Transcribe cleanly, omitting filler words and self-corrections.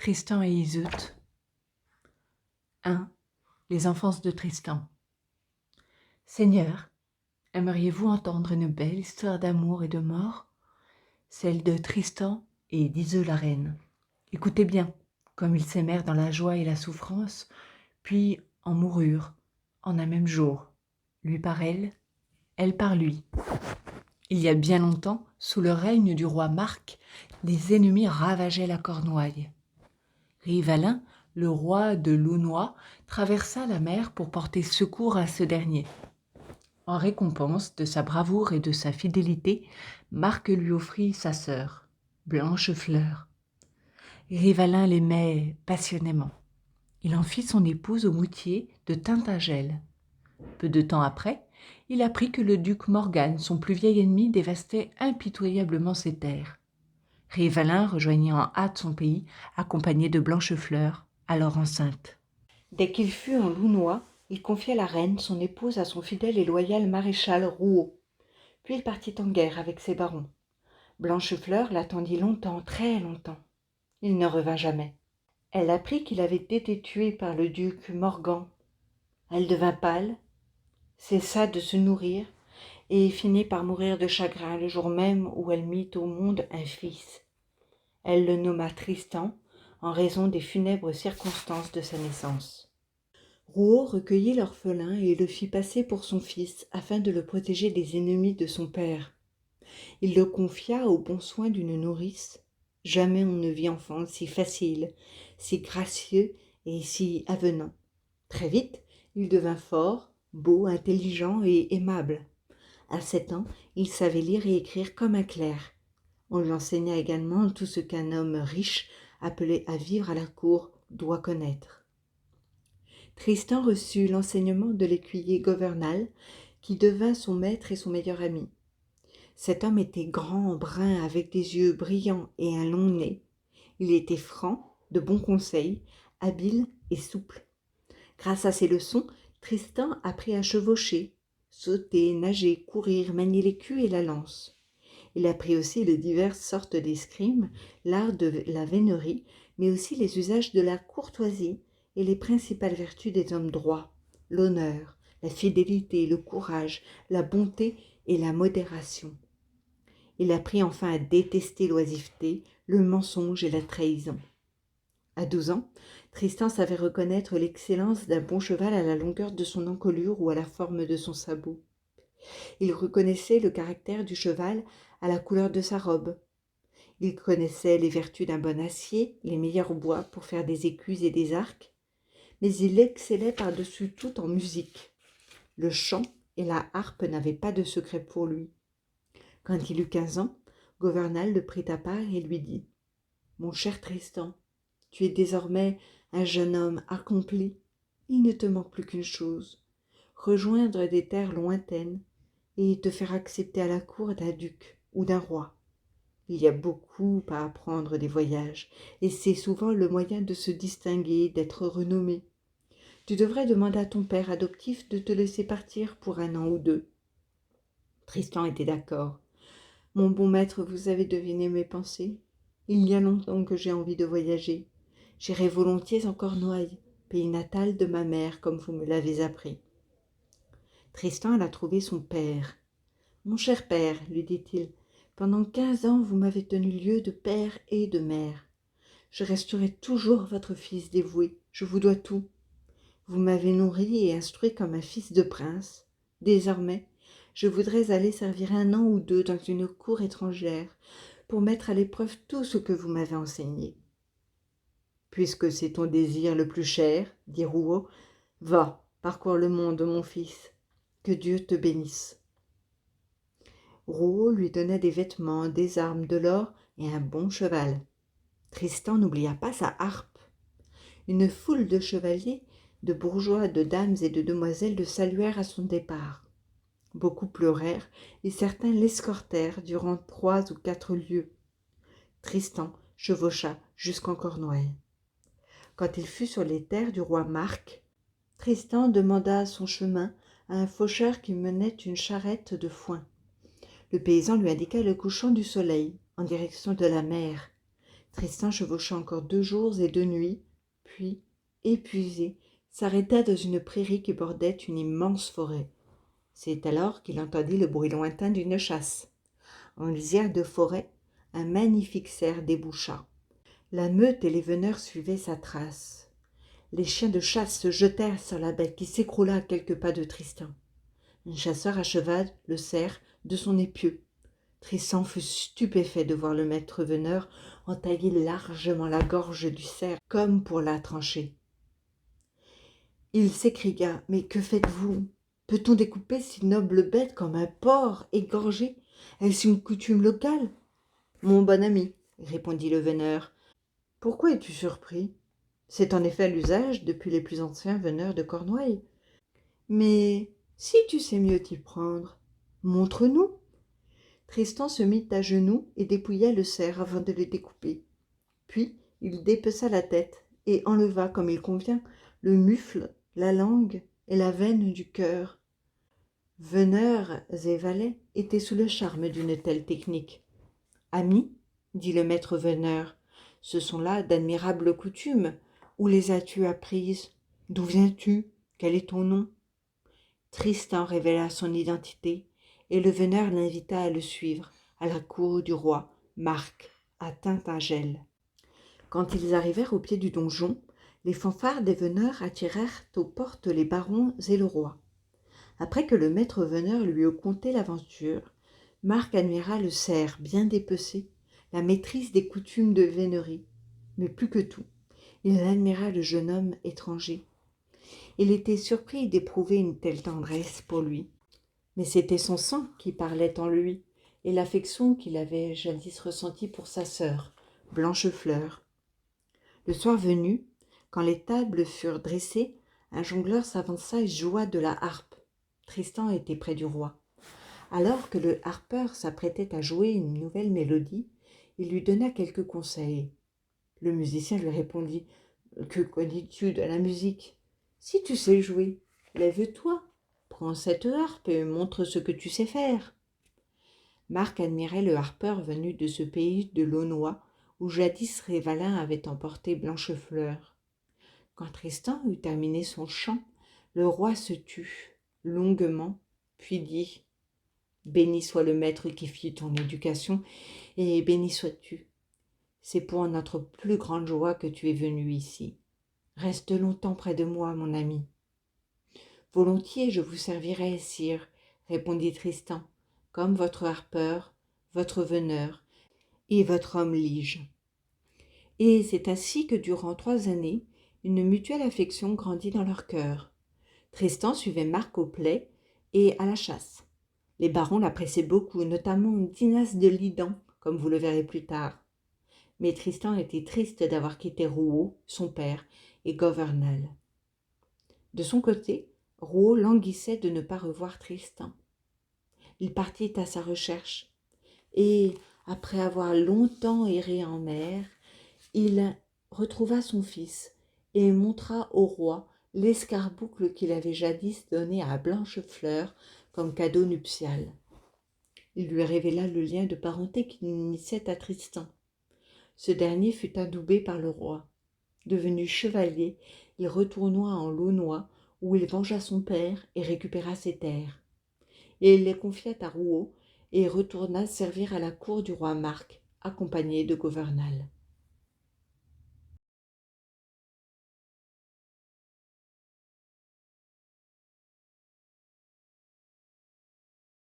Tristan et Iseut. 1. Les enfances de Tristan. Seigneur, aimeriez-vous entendre une belle histoire d'amour et de mort, celle de Tristan et d'Iseut la reine? Écoutez bien, comme ils s'aimèrent dans la joie et la souffrance, puis en moururent en un même jour, lui par elle par lui. Il y a bien longtemps, sous le règne du roi Marc, des ennemis ravageaient la Cornouaille. Rivalin, le roi de Launois, traversa la mer pour porter secours à ce dernier. En récompense de sa bravoure et de sa fidélité, Marc lui offrit sa sœur, Blanchefleur. Rivalin l'aimait passionnément. Il en fit son épouse au moutier de Tintagel. Peu de temps après, il apprit que le duc Morgan, son plus vieil ennemi, dévastait impitoyablement ses terres. Rivalin rejoignit en hâte son pays, accompagné de Blanchefleur, alors enceinte. Dès qu'il fut en Launois, il confia la reine, son épouse, à son fidèle et loyal maréchal Rouault. Puis il partit en guerre avec ses barons. Blanchefleur l'attendit longtemps, très longtemps. Il ne revint jamais. Elle apprit qu'il avait été tué par le duc Morgan. Elle devint pâle, cessa de se nourrir et finit par mourir de chagrin le jour même où elle mit au monde un fils. Elle le nomma Tristan en raison des funèbres circonstances de sa naissance. Rouault recueillit l'orphelin et le fit passer pour son fils afin de le protéger des ennemis de son père. Il le confia aux bons soins d'une nourrice. Jamais on ne vit enfant si facile, si gracieux et si avenant. Très vite, il devint fort, beau, intelligent et aimable. À 7 ans, il savait lire et écrire comme un clerc. On lui enseigna également tout ce qu'un homme riche, appelé à vivre à la cour, doit connaître. Tristan reçut l'enseignement de l'écuyer Governal, qui devint son maître et son meilleur ami. Cet homme était grand, brun, avec des yeux brillants et un long nez. Il était franc, de bons conseils, habile et souple. Grâce à ses leçons, Tristan apprit à chevaucher, sauter, nager, courir, manier l'écu et la lance. Il apprit aussi les diverses sortes d'escrime, l'art de la vénerie, mais aussi les usages de la courtoisie et les principales vertus des hommes droits, l'honneur, la fidélité, le courage, la bonté et la modération. Il apprit enfin à détester l'oisiveté, le mensonge et la trahison. À 12 ans, Tristan savait reconnaître l'excellence d'un bon cheval à la longueur de son encolure ou à la forme de son sabot. Il reconnaissait le caractère du cheval à la couleur de sa robe. Il connaissait les vertus d'un bon acier, les meilleurs bois pour faire des écus et des arcs, mais il excellait par-dessus tout en musique. Le chant et la harpe n'avaient pas de secret pour lui. Quand il eut 15 ans, Governal le prit à part et lui dit « Mon cher Tristan, tu es désormais un jeune homme accompli. Il ne te manque plus qu'une chose, rejoindre des terres lointaines et te faire accepter à la cour d'un duc ou d'un roi. Il y a beaucoup à apprendre des voyages, et c'est souvent le moyen de se distinguer, d'être renommé. Tu devrais demander à ton père adoptif de te laisser partir pour 1 an ou 2. » Tristan était d'accord. « Mon bon maître, vous avez deviné mes pensées. Il y a longtemps que j'ai envie de voyager. J'irai volontiers en Cornouailles, pays natal de ma mère, comme vous me l'avez appris. » Tristan alla trouver son père. « Mon cher père, lui dit-il, pendant 15 ans vous m'avez tenu lieu de père et de mère. Je resterai toujours votre fils dévoué, je vous dois tout. Vous m'avez nourri et instruit comme un fils de prince. Désormais, je voudrais aller servir 1 an ou 2 dans une cour étrangère pour mettre à l'épreuve tout ce que vous m'avez enseigné. » « Puisque c'est ton désir le plus cher, dit Rouault, va, parcours le monde, mon fils. Que Dieu te bénisse. » Rouault lui donna des vêtements, des armes, de l'or et un bon cheval. Tristan n'oublia pas sa harpe. Une foule de chevaliers, de bourgeois, de dames et de demoiselles le saluèrent à son départ. Beaucoup pleurèrent et certains l'escortèrent durant 3 ou 4 lieues. Tristan chevaucha jusqu'en Cornouailles. Quand il fut sur les terres du roi Marc, Tristan demanda son chemin à un faucheur qui menait une charrette de foin. Le paysan lui indiqua le couchant du soleil en direction de la mer. Tristan chevaucha encore 2 jours et 2 nuits, puis, épuisé, s'arrêta dans une prairie qui bordait une immense forêt. C'est alors qu'il entendit le bruit lointain d'une chasse. En lisière de forêt, un magnifique cerf déboucha. La meute et les veneurs suivaient sa trace. Les chiens de chasse se jetèrent sur la bête qui s'écroula à quelques pas de Tristan. Un chasseur acheva le cerf de son épieu. Tristan fut stupéfait de voir le maître veneur entailler largement la gorge du cerf comme pour la trancher. Il s'écria : « Mais que faites-vous ? Peut-on découper si noble bête comme un porc égorgé ? Est-ce une coutume locale ? » ?»« Mon bon ami, répondit le veneur, pourquoi es-tu surpris ? C'est en effet l'usage depuis les plus anciens veneurs de Cornouailles. Mais si tu sais mieux t'y prendre, montre-nous. » Tristan se mit à genoux et dépouilla le cerf avant de le découper. Puis il dépeça la tête et enleva, comme il convient, le mufle, la langue et la veine du cœur. Veneurs et valets étaient sous le charme d'une telle technique. « Ami, dit le maître veneur, ce sont là d'admirables coutumes. Où les as-tu apprises ? D'où viens-tu ? Quel est ton nom ? » Tristan révéla son identité, et le veneur l'invita à le suivre à la cour du roi Marc à Tintagel. Quand ils arrivèrent au pied du donjon, les fanfares des veneurs attirèrent aux portes les barons et le roi. Après que le maître veneur lui eut conté l'aventure, Marc admira le cerf bien dépecé, la maîtrise des coutumes de vénerie, mais plus que tout, il admira le jeune homme étranger. Il était surpris d'éprouver une telle tendresse pour lui. Mais c'était son sang qui parlait en lui, et l'affection qu'il avait jadis ressentie pour sa sœur, Blanchefleur. Le soir venu, quand les tables furent dressées, un jongleur s'avança et joua de la harpe. Tristan était près du roi. Alors que le harpeur s'apprêtait à jouer une nouvelle mélodie, il lui donna quelques conseils. Le musicien lui répondit : « Que connais-tu de la musique ? Si tu sais jouer, lève-toi, prends cette harpe et montre ce que tu sais faire. » Marc admirait le harpeur venu de ce pays de l'Aunois, où jadis Révalin avait emporté Blanchefleur. Quand Tristan eut terminé son chant, le roi se tut longuement, puis dit : « Béni soit le maître qui fit ton éducation, et béni sois-tu. C'est pour notre plus grande joie que tu es venu ici. Reste longtemps près de moi, mon ami. »« Volontiers, je vous servirai, sire, » répondit Tristan, « comme votre harpeur, votre veneur et votre homme lige. » Et c'est ainsi que durant 3 années, une mutuelle affection grandit dans leur cœur. Tristan suivait Marc au play et à la chasse. Les barons l'appréciaient beaucoup, notamment Dinas de Lidan, comme vous le verrez plus tard. Mais Tristan était triste d'avoir quitté Rouault, son père, et Governal. De son côté, Rouault languissait de ne pas revoir Tristan. Il partit à sa recherche, et, après avoir longtemps erré en mer, il retrouva son fils et montra au roi l'escarboucle qu'il avait jadis donné à Blanchefleur comme cadeau nuptial. Il lui révéla le lien de parenté qui l'unissait à Tristan. Ce dernier fut adoubé par le roi. Devenu chevalier, il retourna en Launois, où il vengea son père et récupéra ses terres. Et il les confia à Rouault et retourna servir à la cour du roi Marc, accompagné de Governal.